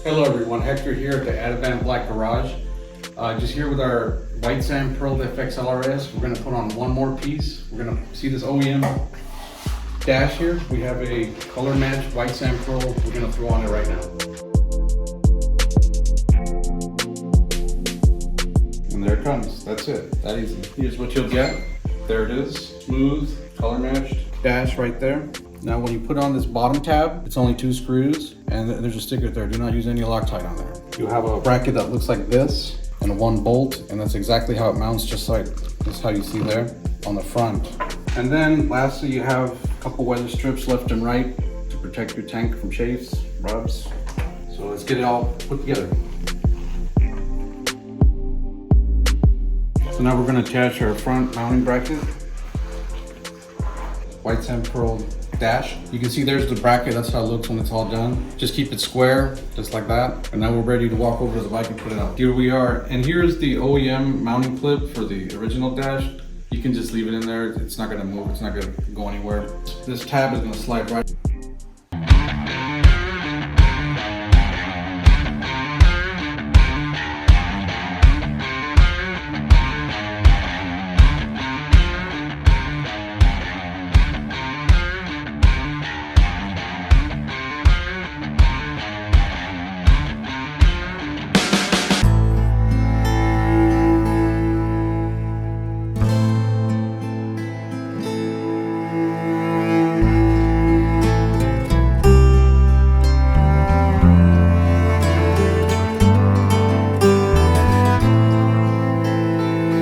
Hello everyone, Hector here at the Advanblack garage. Just here with our white sand pearl FX LRS. We're going to put on one more piece. We're going to see this OEM dash here. We have a color match white sand pearl we're going to throw on it right now. And there it comes. That's it. That easy. Here's what you'll get. There it is. Smooth, color matched dash right there. Now when you put on this bottom tab, it's only 2 screws and there's a sticker there. Do not use any Loctite on there. You have a bracket that looks like this and 1 bolt, and that's exactly how it mounts, just like this, how you see there on the front. And then lastly, you have a couple weather strips left and right to protect your tank from chafes, rubs. So let's get it all put together. So now we're going to attach our front mounting bracket. White sand pearl dash. You can see there's the bracket. That's how it looks when it's all done. Just keep it square, just like that. And now we're ready to walk over to the bike and put it up. Here we are. And here's the OEM mounting clip for the original dash. You can just leave it in there. It's not gonna move. It's not gonna go anywhere. This tab is gonna slide right